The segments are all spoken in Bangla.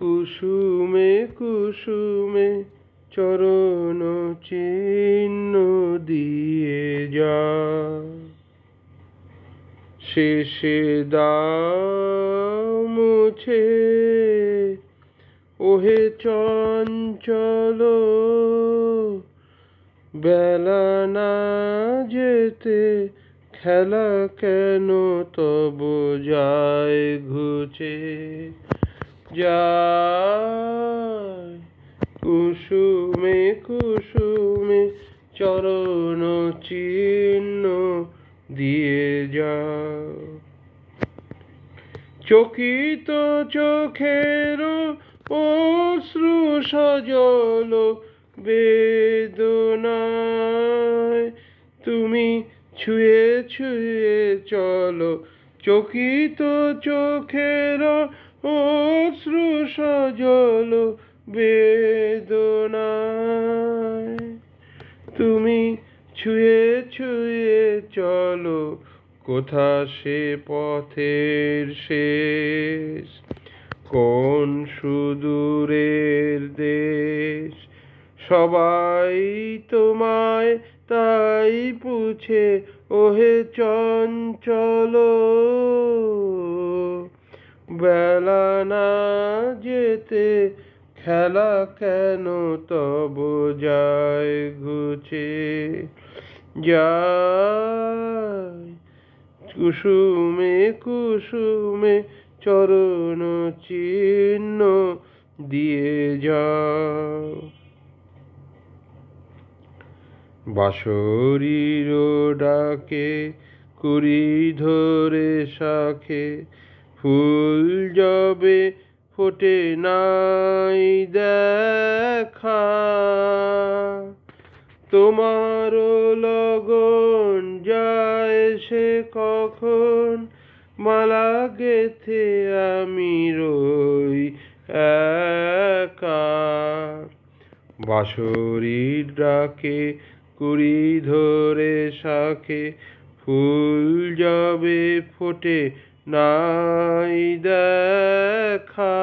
কুসুমে কুসুমে চরণ চিহ্ন দিয়ে যা, শেষে দাও মুছে ওহে চঞ্চল বেলা না যেতে খেলা কেন তব যায় ঘুচে যায়। কুসুমে কুসুমে চরণ চিহ্ন দিয়ে যাও, চকিত চোখের অশ্রু সজল বেদনায় তুমি ছুঁয়ে ছুঁয়ে চলো, চকিত চোখের অশ্রু সজল বেদনায় তুমি ছুঁয়ে ছুঁয়ে চলো। কোথা সে পথের শেষ, কোন সুদূরের দেশ, সবাই তোমায় তাই পুছে ওহে চঞ্চল বেলা না যেতে খেলা কেন তব যায় ঘুচে যায়। কুসুমে কুসুমে চরণ চিহ্ন দিয়ে যাও, বাঁশরীর ডাকে কুড়ি ধরে শাখে ফুল যবে ফোটে নাই দেখা, তোমার লগন যায় সে কখন, মালা গেথে আমি রই একা। বাঁশরীর ডাকে কুড়ি ধরে শাখে ফুল যবে ফোটে নাই দেখা,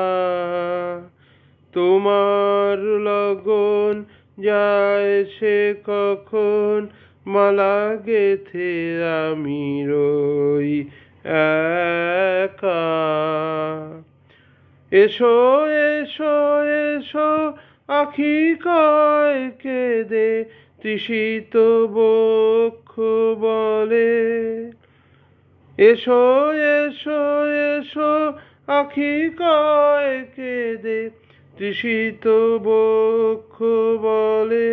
তোমার লগন যায় সে কখন, মালা গেথে আমি রই একা। এসো এসো এসো আখি কয় কেঁদে তৃষিত বক্ষ বলে, এসো এসো এসো আখি কয় কেঁদে তৃষিত বক্ষ বলে,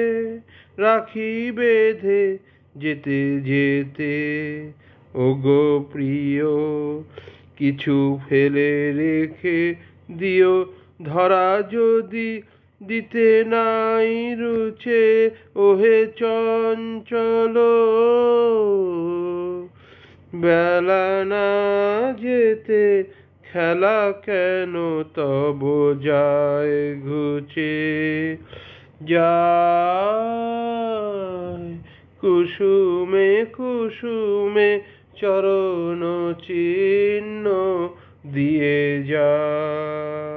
রাখি বেঁধে যেতে যেতে ওগো প্রিয় কিছু ফেলে রেখে দিও, ধরা যদি দিতে নাই রুচে ওহে চঞ্চল বেলা না যেতে খেলা কেন তব যায় ঘুচে যায়। কুসুমে কুসুমে চরণ চিহ্ন দিয়ে যায়।